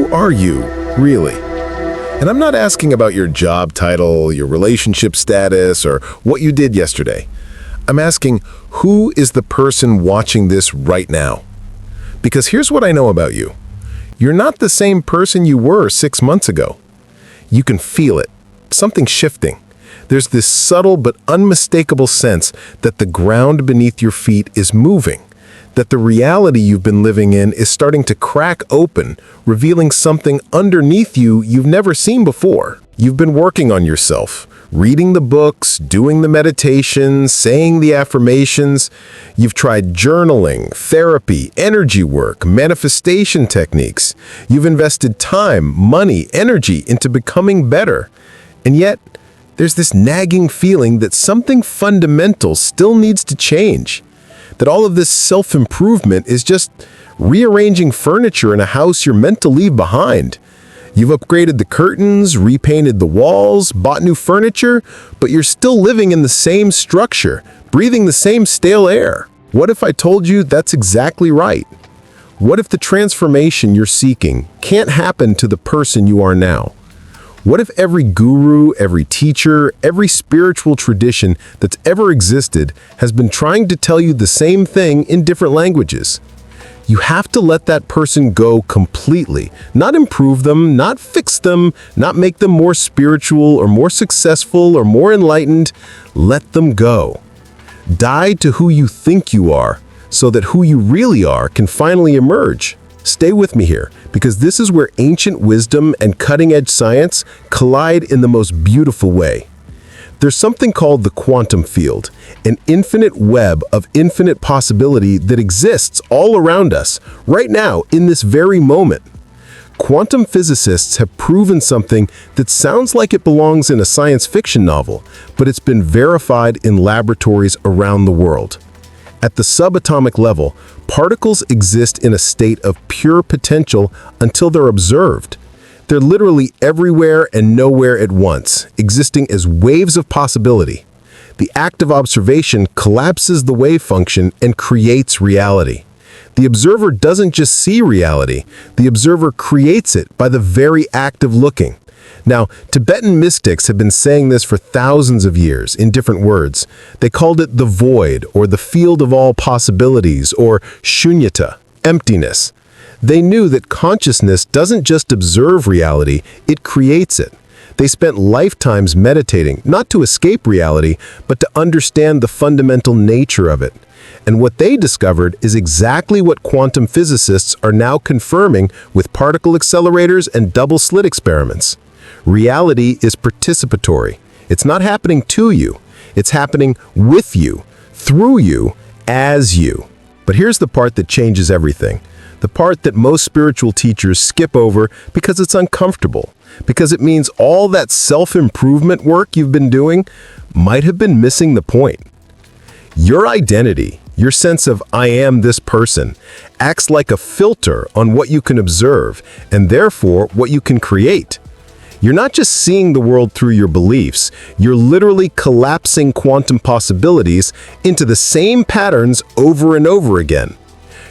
Who are you, really? And I'm not asking about your job title, your relationship status, or what you did yesterday. I'm asking, who is the person watching this right now? Because here's what I know about you. You're not the same person you were 6 months ago. You can feel it. Something's shifting. There's this subtle but unmistakable sense that the ground beneath your feet is moving, that the reality you've been living in is starting to crack open, revealing something underneath you you've never seen before. You've been working on yourself, reading the books, doing the meditations, saying the affirmations. You've tried journaling, therapy, energy work, manifestation techniques. You've invested time, money, energy into becoming better. And yet, there's this nagging feeling that something fundamental still needs to change. That all of this self-improvement is just rearranging furniture in a house you're meant to leave behind. You've upgraded the curtains, repainted the walls, bought new furniture, but you're still living in the same structure, breathing the same stale air. What if I told you that's exactly right? What if the transformation you're seeking can't happen to the person you are now? What if every guru, every teacher, every spiritual tradition that's ever existed has been trying to tell you the same thing in different languages? You have to let that person go completely, not improve them, not fix them, not make them more spiritual or more successful or more enlightened. Let them go. Die to who you think you are so that who you really are can finally emerge. Stay with me here, because this is where ancient wisdom and cutting-edge science collide in the most beautiful way. There's something called the quantum field, an infinite web of infinite possibility that exists all around us, right now, in this very moment. Quantum physicists have proven something that sounds like it belongs in a science fiction novel, but it's been verified in laboratories around the world. At the subatomic level, particles exist in a state of pure potential until they're observed. They're literally everywhere and nowhere at once, existing as waves of possibility. The act of observation collapses the wave function and creates reality. The observer doesn't just see reality, the observer creates it by the very act of looking. Now, Tibetan mystics have been saying this for thousands of years in different words. They called it the void, or the field of all possibilities, or shunyata, emptiness. They knew that consciousness doesn't just observe reality, it creates it. They spent lifetimes meditating, not to escape reality, but to understand the fundamental nature of it. And what they discovered is exactly what quantum physicists are now confirming with particle accelerators and double-slit experiments. Reality is participatory. It's not happening to you. It's happening with you, through you, as you. But here's the part that changes everything. The part that most spiritual teachers skip over because it's uncomfortable, because it means all that self-improvement work you've been doing might have been missing the point. Your identity, your sense of I am this person, acts like a filter on what you can observe and therefore what you can create. You're not just seeing the world through your beliefs, you're literally collapsing quantum possibilities into the same patterns over and over again.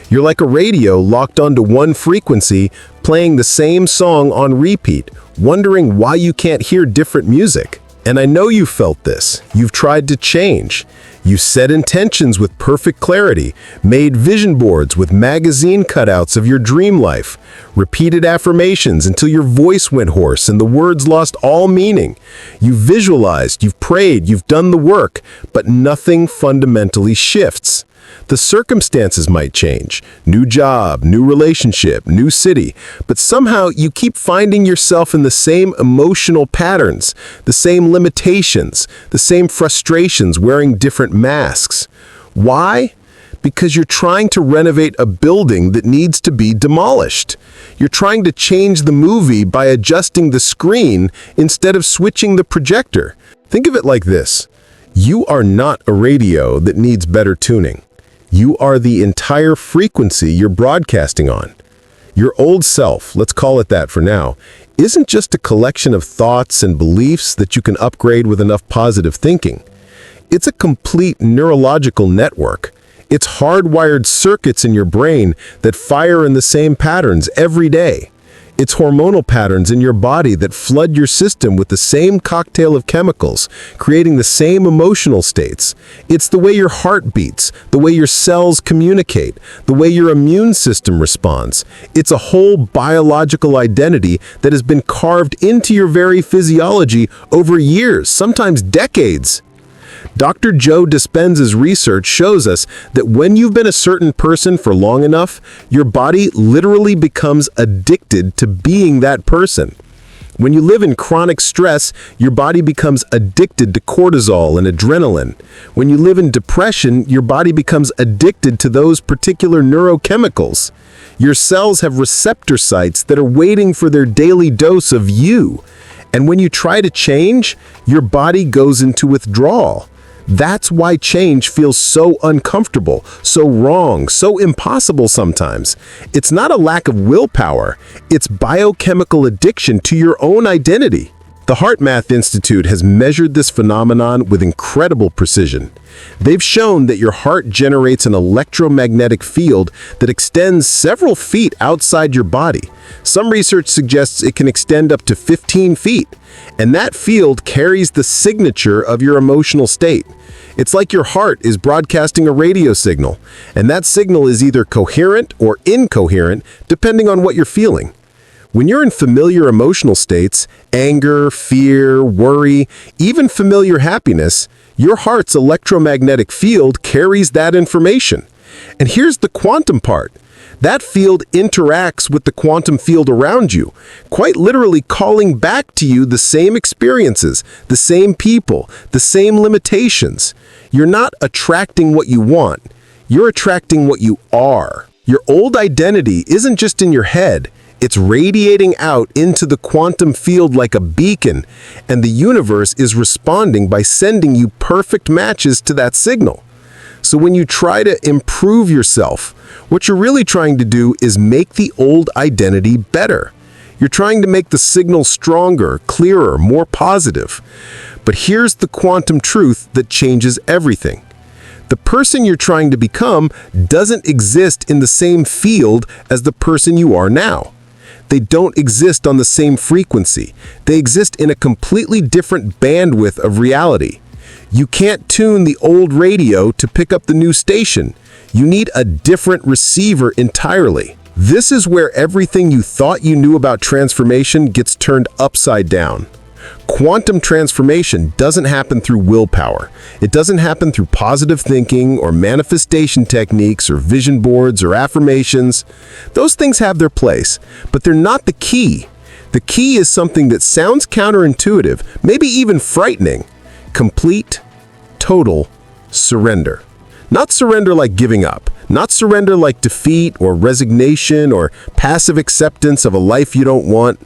You're like a radio locked onto one frequency, playing the same song on repeat, wondering why you can't hear different music. And I know you felt this. You've tried to change. You set intentions with perfect clarity, made vision boards with magazine cutouts of your dream life, repeated affirmations until your voice went hoarse and the words lost all meaning. You've visualized, you've prayed, you've done the work, but nothing fundamentally shifts. The circumstances might change, new job, new relationship, new city, but somehow you keep finding yourself in the same emotional patterns, the same limitations, the same frustrations wearing different masks. Why? Because you're trying to renovate a building that needs to be demolished. You're trying to change the movie by adjusting the screen instead of switching the projector. Think of it like this. You are not a radio that needs better tuning. You are the entire frequency you're broadcasting on. Your old self, let's call it that for now, isn't just a collection of thoughts and beliefs that you can upgrade with enough positive thinking. It's a complete neurological network. It's hardwired circuits in your brain that fire in the same patterns every day. It's hormonal patterns in your body that flood your system with the same cocktail of chemicals, creating the same emotional states. It's the way your heart beats, the way your cells communicate, the way your immune system responds. It's a whole biological identity that has been carved into your very physiology over years, sometimes decades. Dr. Joe Dispenza's research shows us that when you've been a certain person for long enough, your body literally becomes addicted to being that person. When you live in chronic stress, your body becomes addicted to cortisol and adrenaline. When you live in depression, your body becomes addicted to those particular neurochemicals. Your cells have receptor sites that are waiting for their daily dose of you. And when you try to change, your body goes into withdrawal. That's why change feels so uncomfortable, so wrong, so impossible sometimes. It's not a lack of willpower, it's biochemical addiction to your own identity. The HeartMath Institute has measured this phenomenon with incredible precision. They've shown that your heart generates an electromagnetic field that extends several feet outside your body. Some research suggests it can extend up to 15 feet, and that field carries the signature of your emotional state. It's like your heart is broadcasting a radio signal, and that signal is either coherent or incoherent depending on what you're feeling. When you're in familiar emotional states, anger, fear, worry, even familiar happiness, your heart's electromagnetic field carries that information. And here's the quantum part. That field interacts with the quantum field around you, quite literally calling back to you the same experiences, the same people, the same limitations. You're not attracting what you want, you're attracting what you are. Your old identity isn't just in your head, it's radiating out into the quantum field like a beacon, and the universe is responding by sending you perfect matches to that signal. So when you try to improve yourself, what you're really trying to do is make the old identity better. You're trying to make the signal stronger, clearer, more positive. But here's the quantum truth that changes everything. The person you're trying to become doesn't exist in the same field as the person you are now. They don't exist on the same frequency. They exist in a completely different bandwidth of reality. You can't tune the old radio to pick up the new station. You need a different receiver entirely. This is where everything you thought you knew about transformation gets turned upside down. Quantum transformation doesn't happen through willpower. It doesn't happen through positive thinking or manifestation techniques or vision boards or affirmations. Those things have their place, but they're not the key. The key is something that sounds counterintuitive, maybe even frightening. Complete, total surrender. Not surrender like giving up. Not surrender like defeat or resignation or passive acceptance of a life you don't want.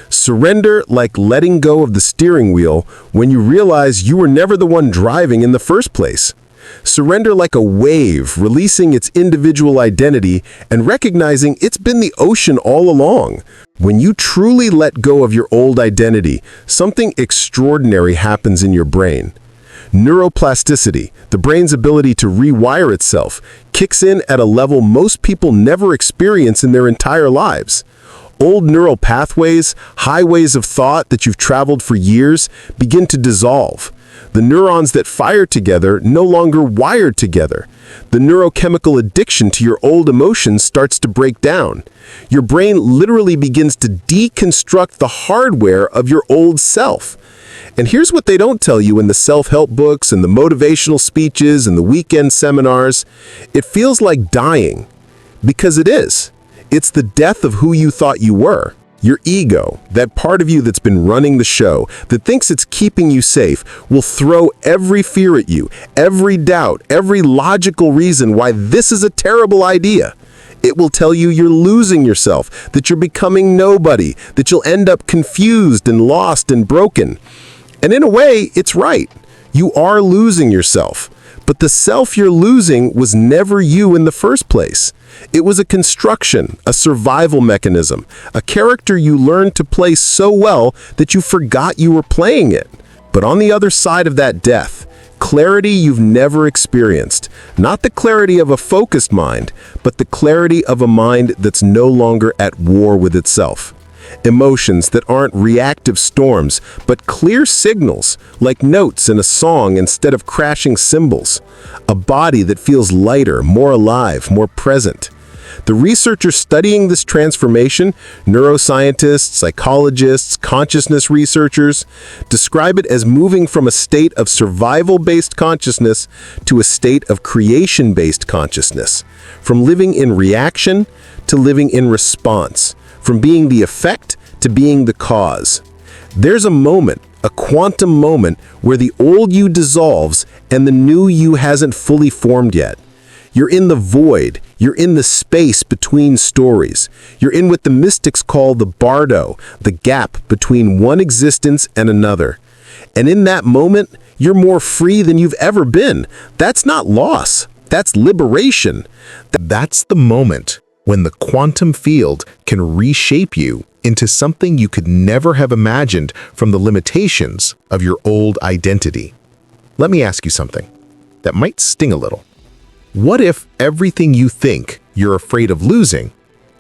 Surrender like letting go of the steering wheel when you realize you were never the one driving in the first place. Surrender like a wave, releasing its individual identity and recognizing it's been the ocean all along. When you truly let go of your old identity, something extraordinary happens in your brain. Neuroplasticity, the brain's ability to rewire itself, kicks in at a level most people never experience in their entire lives. Old neural pathways, highways of thought that you've traveled for years, begin to dissolve. The neurons that fire together no longer wire together. The neurochemical addiction to your old emotions starts to break down. Your brain literally begins to deconstruct the hardware of your old self. And here's what they don't tell you in the self-help books and the motivational speeches and the weekend seminars. It feels like dying, because it is. It's the death of who you thought you were. Your ego, that part of you that's been running the show, that thinks it's keeping you safe, will throw every fear at you, every doubt, every logical reason why this is a terrible idea. It will tell you you're losing yourself, that you're becoming nobody, that you'll end up confused and lost and broken. And in a way, it's right. You are losing yourself. But the self you're losing was never you in the first place. It was a construction, a survival mechanism, a character you learned to play so well that you forgot you were playing it. But on the other side of that death, clarity you've never experienced. Not the clarity of a focused mind, but the clarity of a mind that's no longer at war with itself. Emotions that aren't reactive storms, but clear signals, like notes in a song instead of crashing cymbals. A body that feels lighter, more alive, more present. The researchers studying this transformation, neuroscientists, psychologists, consciousness researchers, describe it as moving from a state of survival-based consciousness to a state of creation-based consciousness, from living in reaction to living in response, from being the effect to being the cause. There's a moment, a quantum moment, where the old you dissolves and the new you hasn't fully formed yet. You're in the void. You're in the space between stories. You're in what the mystics call the bardo, the gap between one existence and another. And in that moment, you're more free than you've ever been. That's not loss. That's liberation. That's the moment when the quantum field can reshape you into something you could never have imagined from the limitations of your old identity. Let me ask you something that might sting a little. What if everything you think you're afraid of losing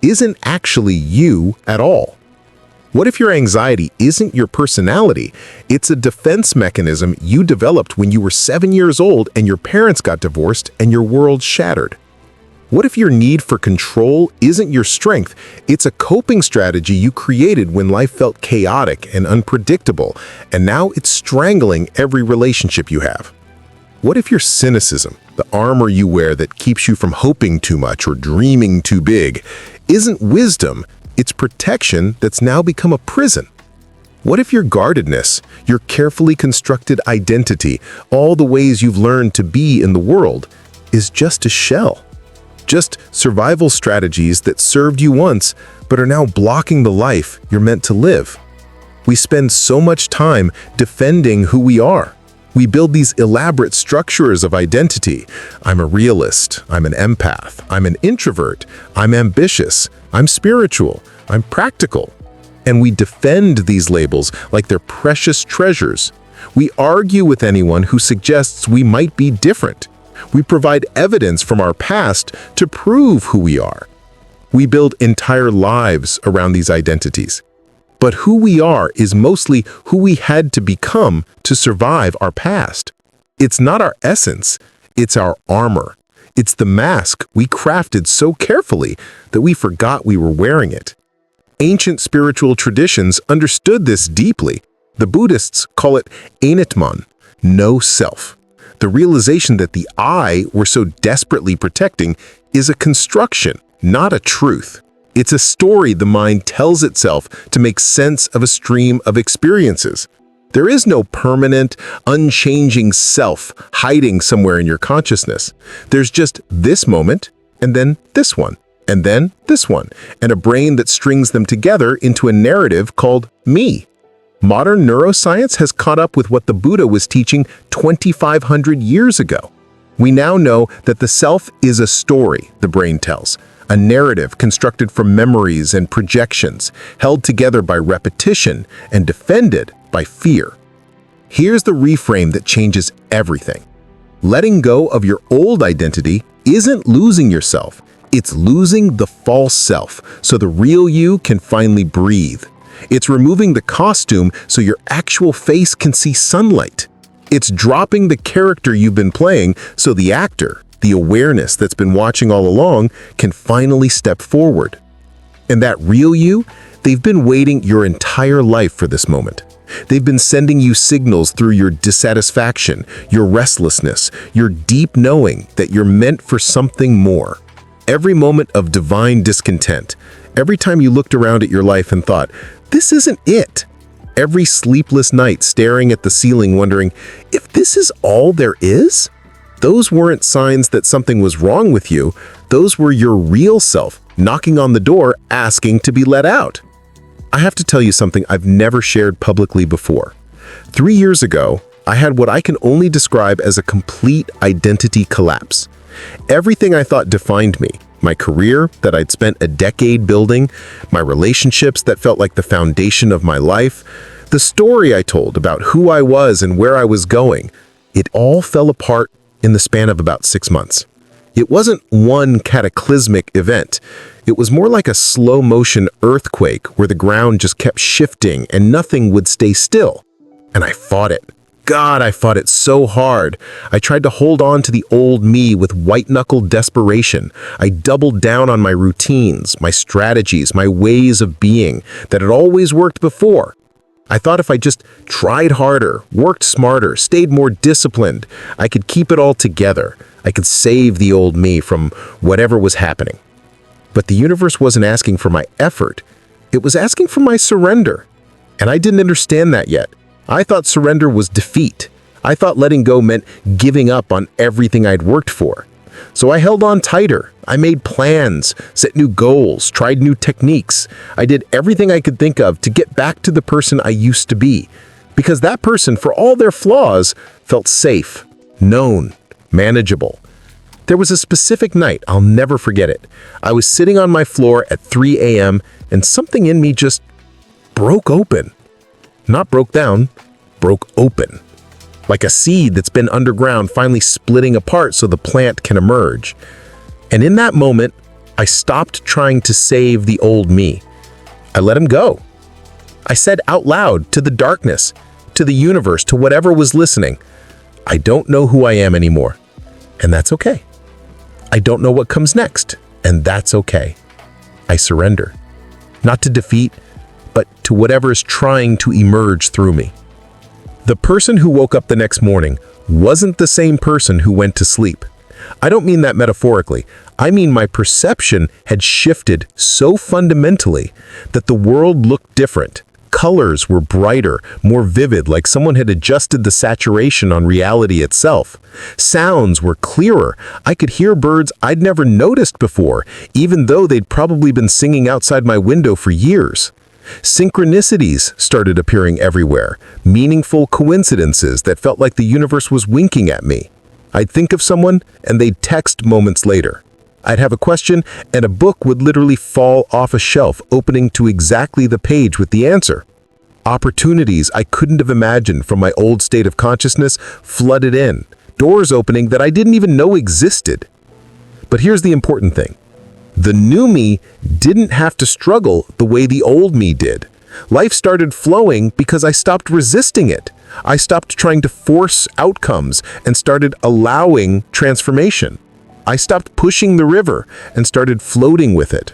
isn't actually you at all? What if your anxiety isn't your personality? It's a defense mechanism you developed when you were 7 years old and your parents got divorced and your world shattered. What if your need for control isn't your strength? It's a coping strategy you created when life felt chaotic and unpredictable, and now it's strangling every relationship you have. What if your cynicism, the armor you wear that keeps you from hoping too much or dreaming too big, isn't wisdom, it's protection that's now become a prison? What if your guardedness, your carefully constructed identity, all the ways you've learned to be in the world, is just a shell? Just survival strategies that served you once but are now blocking the life you're meant to live? We spend so much time defending who we are. We build these elaborate structures of identity. I'm a realist. I'm an empath. I'm an introvert. I'm ambitious. I'm spiritual. I'm practical. And we defend these labels like they're precious treasures. We argue with anyone who suggests we might be different. We provide evidence from our past to prove who we are. We build entire lives around these identities. But who we are is mostly who we had to become to survive our past. It's not our essence, it's our armor. It's the mask we crafted so carefully that we forgot we were wearing it. Ancient spiritual traditions understood this deeply. The Buddhists call it Enitman, no self. The realization that the I we're so desperately protecting is a construction, not a truth. It's a story the mind tells itself to make sense of a stream of experiences. There is no permanent, unchanging self hiding somewhere in your consciousness. There's just this moment, and then this one, and then this one, and a brain that strings them together into a narrative called me. Modern neuroscience has caught up with what the Buddha was teaching 2,500 years ago. We now know that the self is a story the brain tells, a narrative constructed from memories and projections, held together by repetition and defended by fear. Here's the reframe that changes everything. Letting go of your old identity isn't losing yourself, it's losing the false self so the real you can finally breathe. It's removing the costume so your actual face can see sunlight. It's dropping the character you've been playing so the actor, the awareness that's been watching all along, can finally step forward. And that real you, they've been waiting your entire life for this moment. They've been sending you signals through your dissatisfaction, your restlessness, your deep knowing that you're meant for something more. Every moment of divine discontent, every time you looked around at your life and thought, this isn't it. Every sleepless night staring at the ceiling wondering, if this is all there is? Those weren't signs that something was wrong with you. Those were your real self knocking on the door asking to be let out. I have to tell you something I've never shared publicly before. 3 years ago, I had what I can only describe as a complete identity collapse. Everything I thought defined me, my career that I'd spent a decade building, my relationships that felt like the foundation of my life, the story I told about who I was and where I was going, it all fell apart in the span of about 6 months. It wasn't one cataclysmic event. It was more like a slow-motion earthquake where the ground just kept shifting and nothing would stay still. And I fought it. God, I fought it so hard. I tried to hold on to the old me with white-knuckle desperation. I doubled down on my routines, my strategies, my ways of being that had always worked before. I thought if I just tried harder, worked smarter, stayed more disciplined, I could keep it all together. I could save the old me from whatever was happening. But the universe wasn't asking for my effort. It was asking for my surrender. And I didn't understand that yet. I thought surrender was defeat. I thought letting go meant giving up on everything I'd worked for. So I held on tighter. I made plans, set new goals, tried new techniques. I did everything I could think of to get back to the person I used to be. Because that person, for all their flaws, felt safe, known, manageable. There was a specific night, I'll never forget it. I was sitting on my floor at 3 a.m. and something in me just broke open. Not broke down, broke open. Like a seed that's been underground finally splitting apart so the plant can emerge. And in that moment, I stopped trying to save the old me. I let him go. I said out loud to the darkness, to the universe, to whatever was listening, I don't know who I am anymore, and that's okay. I don't know what comes next, and that's okay. I surrender. Not to defeat, but to whatever is trying to emerge through me. The person who woke up the next morning wasn't the same person who went to sleep. I don't mean that metaphorically. I mean my perception had shifted so fundamentally that the world looked different. Colors were brighter, more vivid, like someone had adjusted the saturation on reality itself. Sounds were clearer. I could hear birds I'd never noticed before, even though they'd probably been singing outside my window for years. Synchronicities started appearing everywhere, meaningful coincidences that felt like the universe was winking at me. I'd think of someone, and they'd text moments later. I'd have a question, and a book would literally fall off a shelf, opening to exactly the page with the answer. Opportunities I couldn't have imagined from my old state of consciousness flooded in, doors opening that I didn't even know existed. But here's the important thing. The new me didn't have to struggle the way the old me did. Life started flowing because I stopped resisting it. I stopped trying to force outcomes and started allowing transformation. I stopped pushing the river and started floating with it.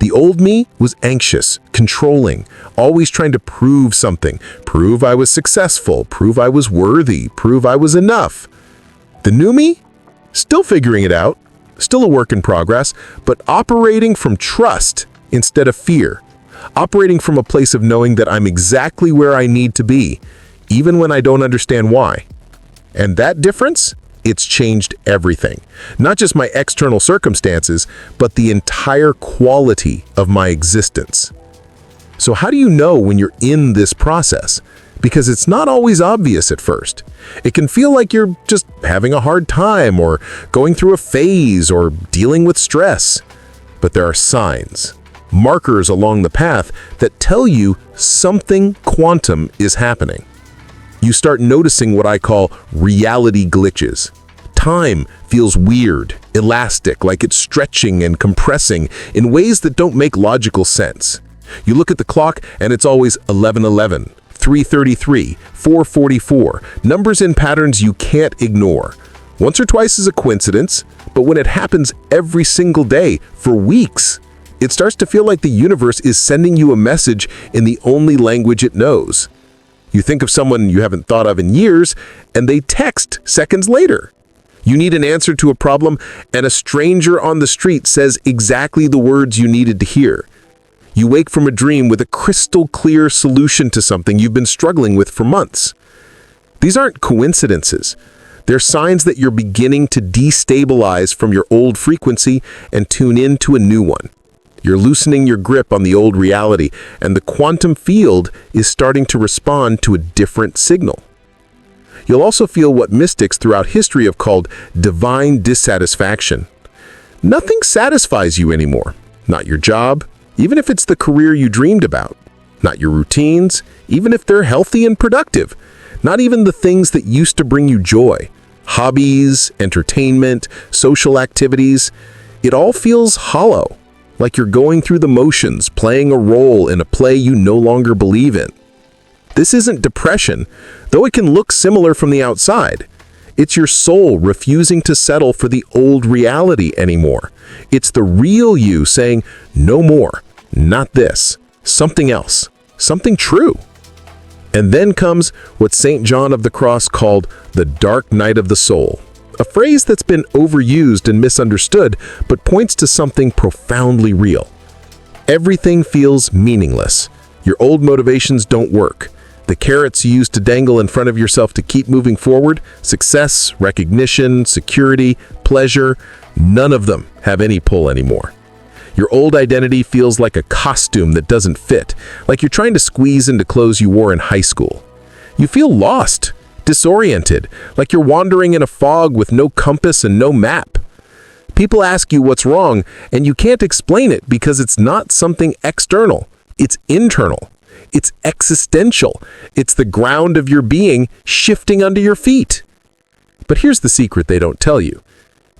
The old me was anxious, controlling, always trying to prove something, prove I was successful, prove I was worthy, prove I was enough. The new me? Still figuring it out, still a work in progress, but operating from trust instead of fear. Operating from a place of knowing that I'm exactly where I need to be, even when I don't understand why. And that difference? It's changed everything. Not just my external circumstances, but the entire quality of my existence. So how do you know when you're in this process? Because it's not always obvious at first. It can feel like you're just having a hard time or going through a phase or dealing with stress. But there are signs, markers along the path that tell you something quantum is happening. You start noticing what I call reality glitches. Time feels weird, elastic, like it's stretching and compressing in ways that don't make logical sense. You look at the clock and it's always 11:11, 3:33, 4:44, numbers and patterns you can't ignore. Once or twice is a coincidence, but when it happens every single day for weeks, it starts to feel like the universe is sending you a message in the only language it knows. You think of someone you haven't thought of in years, and they text seconds later. You need an answer to a problem, and a stranger on the street says exactly the words you needed to hear. You wake from a dream with a crystal clear solution to something you've been struggling with for months. These aren't coincidences. They're signs that you're beginning to destabilize from your old frequency and tune into a new one. You're loosening your grip on the old reality, and the quantum field is starting to respond to a different signal. You'll also feel what mystics throughout history have called divine dissatisfaction. Nothing satisfies you anymore. Not your job, even if it's the career you dreamed about. Not your routines, even if they're healthy and productive. Not even the things that used to bring you joy. Hobbies, entertainment, social activities, it all feels hollow, like you're going through the motions, playing a role in a play you no longer believe in. This isn't depression, though it can look similar from the outside. It's your soul refusing to settle for the old reality anymore. It's the real you saying, no more, not this, something else, something true. And then comes what St. John of the Cross called the dark night of the soul, a phrase that's been overused and misunderstood, but points to something profoundly real. Everything feels meaningless. Your old motivations don't work. The carrots you used to dangle in front of yourself to keep moving forward, success, recognition, security, pleasure, none of them have any pull anymore. Your old identity feels like a costume that doesn't fit, like you're trying to squeeze into clothes you wore in high school. You feel lost, disoriented, like you're wandering in a fog with no compass and no map. People ask you what's wrong, and you can't explain it because it's not something external, it's internal. It's existential. It's the ground of your being shifting under your feet. But here's the secret they don't tell you.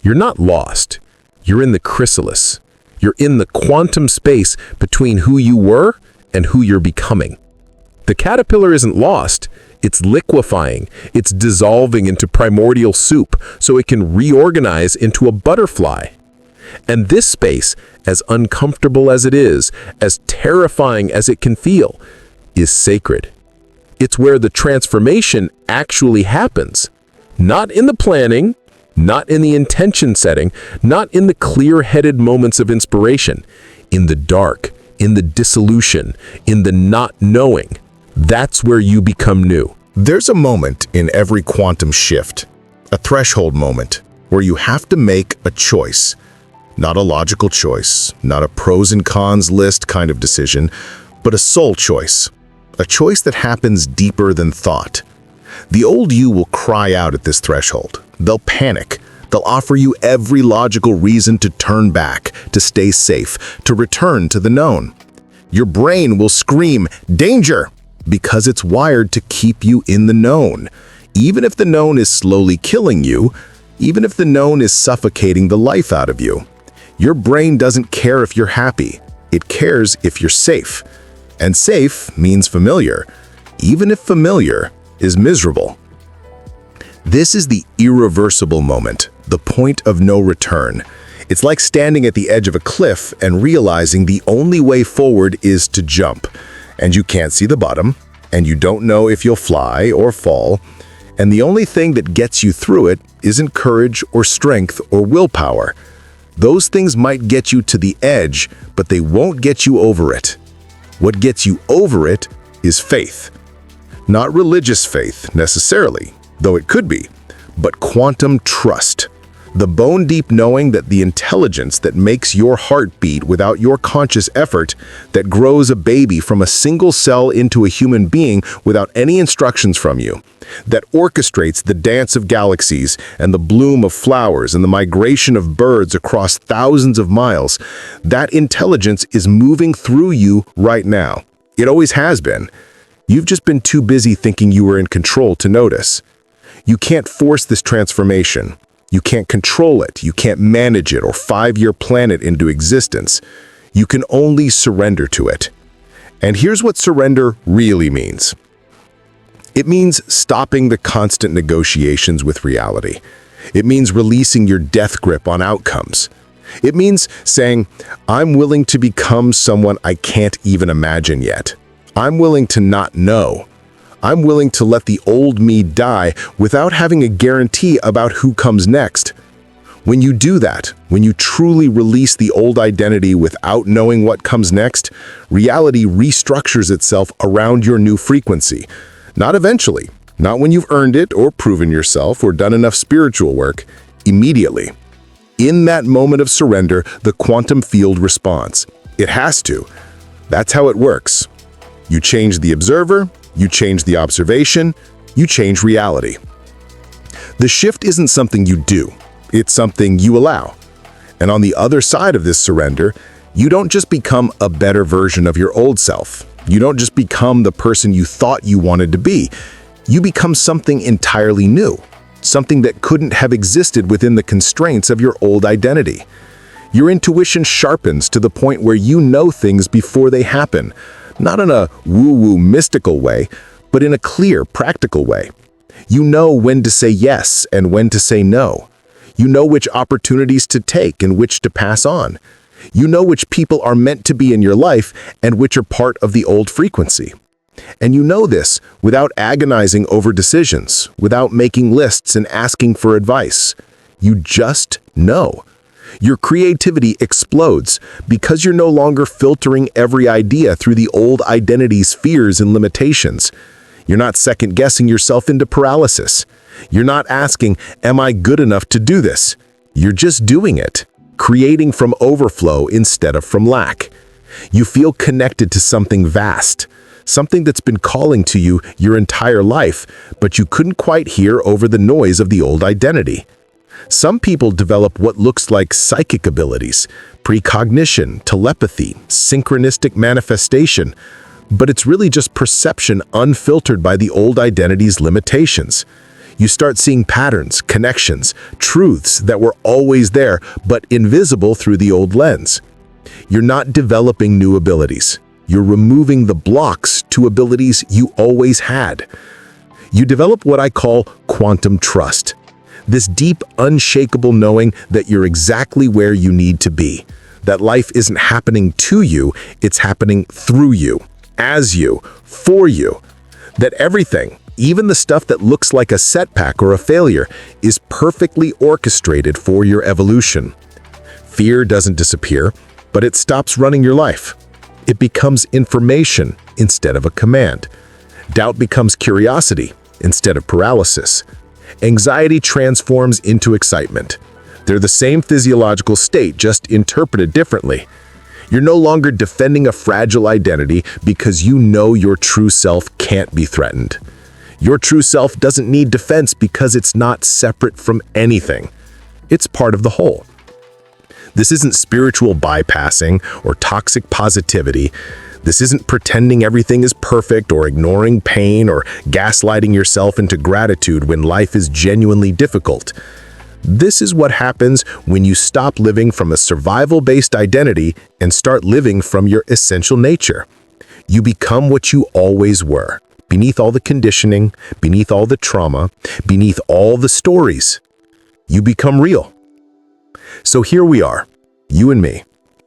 You're not lost. You're in the chrysalis. You're in the quantum space between who you were and who you're becoming. The caterpillar isn't lost. It's liquefying. It's dissolving into primordial soup so it can reorganize into a butterfly. And this space, as uncomfortable as it is, as terrifying as it can feel, is sacred. It's where the transformation actually happens. Not in the planning, not in the intention setting, not in the clear-headed moments of inspiration. In the dark, in the dissolution, in the not knowing. That's where you become new. There's a moment in every quantum shift, a threshold moment, where you have to make a choice. Not a logical choice, not a pros and cons list kind of decision, but a soul choice. A choice that happens deeper than thought. The old you will cry out at this threshold. They'll panic. They'll offer you every logical reason to turn back, to stay safe, to return to the known. Your brain will scream, "Danger!" because it's wired to keep you in the known. Even if the known is slowly killing you, even if the known is suffocating the life out of you. Your brain doesn't care if you're happy. It cares if you're safe. And safe means familiar, even if familiar is miserable. This is the irreversible moment, the point of no return. It's like standing at the edge of a cliff and realizing the only way forward is to jump. And you can't see the bottom, and you don't know if you'll fly or fall. And the only thing that gets you through it isn't courage or strength or willpower. Those things might get you to the edge, but they won't get you over it. What gets you over it is faith. Not religious faith, necessarily, though it could be, but quantum trust. The bone-deep knowing that the intelligence that makes your heart beat without your conscious effort, that grows a baby from a single cell into a human being without any instructions from you, that orchestrates the dance of galaxies and the bloom of flowers and the migration of birds across thousands of miles, that intelligence is moving through you right now. It always has been. You've just been too busy thinking you were in control to notice. You can't force this transformation. You can't control it. You can't manage it or 5-year plan it into existence. You can only surrender to it. And here's what surrender really means. It means stopping the constant negotiations with reality. It means releasing your death grip on outcomes. It means saying, I'm willing to become someone I can't even imagine yet. I'm willing to not know. I'm willing to let the old me die without having a guarantee about who comes next. When you do that, when you truly release the old identity without knowing what comes next, reality restructures itself around your new frequency. Not eventually, not when you've earned it or proven yourself or done enough spiritual work, immediately. In that moment of surrender, the quantum field responds. It has to. That's how it works. You change the observer, you change the observation, you change reality. The shift isn't something you do, it's something you allow. And on the other side of this surrender, you don't just become a better version of your old self. You don't just become the person you thought you wanted to be. You become something entirely new. something that couldn't have existed within the constraints of your old identity. Your intuition sharpens to the point where you know things before they happen, not in a woo-woo mystical way, but in a clear, practical way. You know when to say yes and when to say no. You know which opportunities to take and which to pass on. You know which people are meant to be in your life and which are part of the old frequency. And you know this without agonizing over decisions, without making lists and asking for advice. You just know. Your creativity explodes because you're no longer filtering every idea through the old identity's fears and limitations. You're not second-guessing yourself into paralysis. You're not asking, am I good enough to do this? You're just doing it, creating from overflow instead of from lack. You feel connected to something vast, something that's been calling to you your entire life, but you couldn't quite hear over the noise of the old identity. Some people develop what looks like psychic abilities, precognition, telepathy, synchronistic manifestation, but it's really just perception unfiltered by the old identity's limitations. You start seeing patterns, connections, truths that were always there, but invisible through the old lens. You're not developing new abilities. You're removing the blocks to abilities you always had. You develop what I call quantum trust. This deep, unshakable knowing that you're exactly where you need to be. That life isn't happening to you, it's happening through you, as you, for you. That everything, even the stuff that looks like a setback or a failure, is perfectly orchestrated for your evolution. Fear doesn't disappear, but it stops running your life. It becomes information instead of a command. Doubt becomes curiosity instead of paralysis. Anxiety transforms into excitement. They're the same physiological state, just interpreted differently. You're no longer defending a fragile identity because you know your true self can't be threatened. Your true self doesn't need defense because it's not separate from anything. It's part of the whole. This isn't spiritual bypassing or toxic positivity. This isn't pretending everything is perfect or ignoring pain or gaslighting yourself into gratitude when life is genuinely difficult. This is what happens when you stop living from a survival-based identity and start living from your essential nature. You become what you always were, beneath all the conditioning, beneath all the trauma, beneath all the stories. You become real. So here we are, you and me,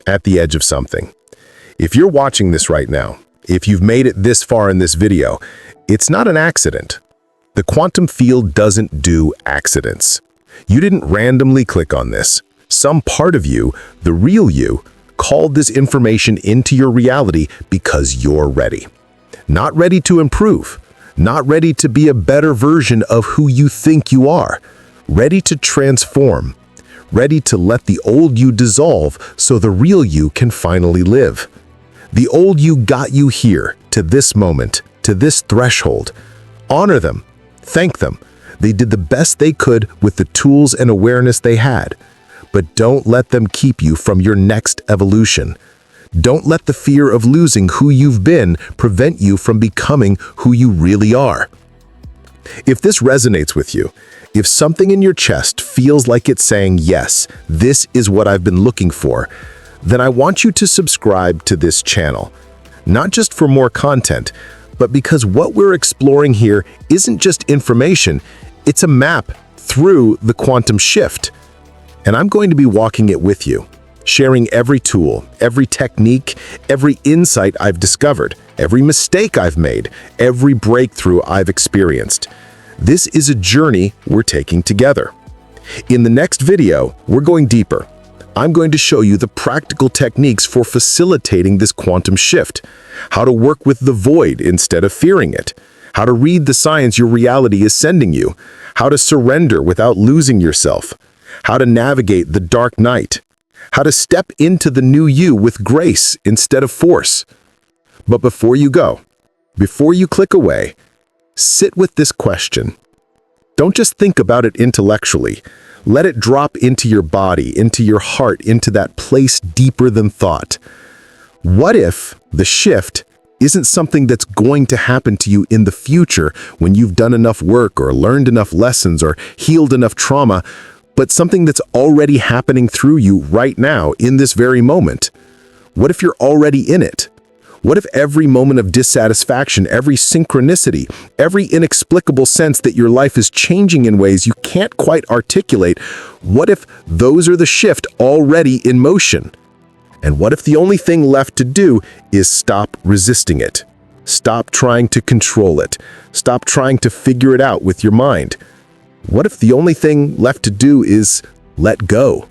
at the edge of something. If you're watching this right now, if you've made it this far in this video, it's not an accident. The quantum field doesn't do accidents. You didn't randomly click on this. Some part of you, the real you, called this information into your reality because you're ready. Not ready to improve, not ready to be a better version of who you think you are, ready to transform, ready to let the old you dissolve so the real you can finally live. The old you got you here, to this moment, to this threshold. Honor them. Thank them. They did the best they could with the tools and awareness they had. But don't let them keep you from your next evolution. Don't let the fear of losing who you've been prevent you from becoming who you really are. If this resonates with you, if something in your chest feels like it's saying, yes, this is what I've been looking for, then I want you to subscribe to this channel. Not just for more content, but because what we're exploring here isn't just information, it's a map through the quantum shift. And I'm going to be walking it with you, sharing every tool, every technique, every insight I've discovered, every mistake I've made, every breakthrough I've experienced. This is a journey we're taking together. In the next video, we're going deeper. I'm going to show you the practical techniques for facilitating this quantum shift, how to work with the void instead of fearing it, how to read the signs your reality is sending you, how to surrender without losing yourself, how to navigate the dark night, how to step into the new you with grace instead of force. But before you go, before you click away, sit with this question. Don't just think about it intellectually. Let it drop into your body, into your heart, into that place deeper than thought. What if the shift isn't something that's going to happen to you in the future when you've done enough work or learned enough lessons or healed enough trauma, but something that's already happening through you right now in this very moment. What if you're already in it? What if every moment of dissatisfaction, every synchronicity, every inexplicable sense that your life is changing in ways you can't quite articulate, what if those are the shift already in motion? And what if the only thing left to do is stop resisting it? Stop trying to control it. Stop trying to figure it out with your mind. What if the only thing left to do is let go?